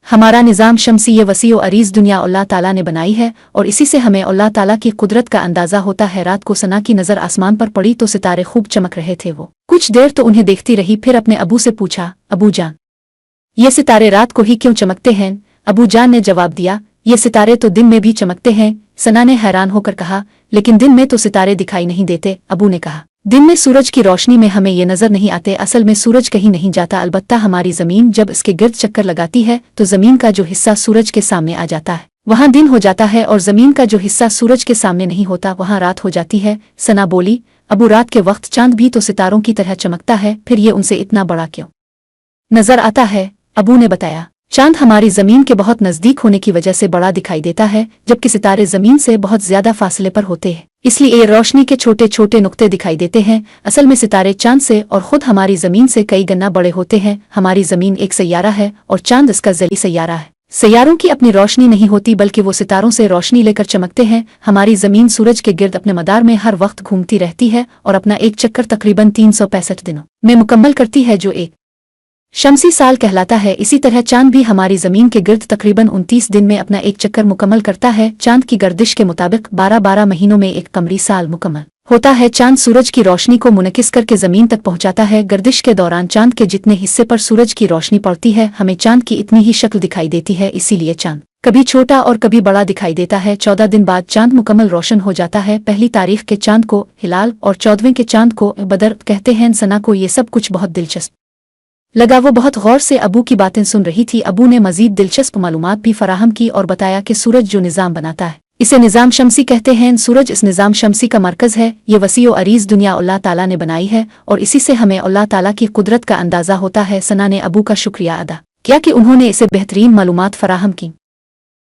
हमारा निज़ाम शम्सी ये वसी और अरीज़ दुनिया अल्लाह ताला ने बनाई है और इसी से हमें अल्लाह ताला की कुदरत का अंदाज़ा होता है। रात को सना की नज़र आसमान पर पड़ी तो सितारे खूब चमक रहे थे। वो कुछ देर तो उन्हें देखती रही, फिर अपने अबू से पूछा, अबू जान, ये सितारे रात को ही क्यों चमकते हैं? अबू जान ने जवाब दिया, ये सितारे तो दिन में भी चमकते हैं। सना ने हैरान होकर कहा, लेकिन दिन में तो सितारे दिखाई नहीं देते। अबू ने कहा, दिन में सूरज की रोशनी में हमें ये नजर नहीं आते। असल में सूरज कहीं नहीं जाता, अलबत्ता हमारी जमीन जब इसके गिर्द चक्कर लगाती है तो जमीन का जो हिस्सा सूरज के सामने आ जाता है वहां दिन हो जाता है, और जमीन का जो हिस्सा सूरज के सामने नहीं होता वहां रात हो जाती है। सना बोली, अबू रात के वक्त चांद भी तो सितारों की तरह चमकता है, फिर ये उनसे इतना बड़ा क्यों नजर आता है? अबू ने बताया, चांद हमारी जमीन के बहुत नजदीक होने की वजह से बड़ा दिखाई देता है, जबकि सितारे जमीन से बहुत ज्यादा फासले पर होते हैं, इसलिए ये रोशनी के छोटे छोटे नुक्ते दिखाई देते हैं। असल में सितारे चांद से और खुद हमारी जमीन से कई गुना बड़े होते हैं। हमारी जमीन एक सैयारा है और चांद इसका जली सैयारा है। सैयारों की अपनी रोशनी नहीं होती, बल्कि वो सितारों से रोशनी लेकर चमकते हैं। हमारी जमीन सूरज के गिर्द अपने मदार में हर वक्त घूमती रहती है और अपना एक चक्कर तकरीबन 365 दिनों में मुकम्मल करती है, जो एक शम्सी साल कहलाता है। इसी तरह चांद भी हमारी जमीन के गिर्द तकरीबन 29 दिन में अपना एक चक्कर मुकम्मल करता है। चांद की गर्दिश के मुताबिक 12-12 महीनों में एक कमरी साल मुकम्मल होता है। चांद सूरज की रोशनी को मुनकिस करके जमीन तक पहुंचाता है। गर्दिश के दौरान चांद के जितने हिस्से पर सूरज की रोशनी पड़ती है, हमें चांद की इतनी ही शक्ल दिखाई देती है। इसीलिए चांद कभी छोटा और कभी बड़ा दिखाई देता है। 14 दिन बाद चांद मुकम्मल रोशन हो जाता है। पहली तारीख के चांद को हिलाल और 14वें के चांद को बदर कहते हैं। सना को ये सब कुछ बहुत दिलचस्प लगा। वो बहुत गौर से अबू की बातें सुन रही थी। अबू ने मजीद दिलचस्प मालूमात भी फराहम की और बताया कि सूरज जो निज़ाम बनाता है इसे निज़ाम शम्सी कहते हैं। सूरज इस निज़ाम शम्सी का मरकज़ है। ये वसी और अरीज़ दुनिया अल्लाह ताला ने बनाई है और इसी से हमें अल्लाह ताला की कुदरत का अंदाज़ा होता है। सना ने अबू का शुक्रिया अदा किया कि उन्होंने इसे बेहतरीन मालूमात फराहम की।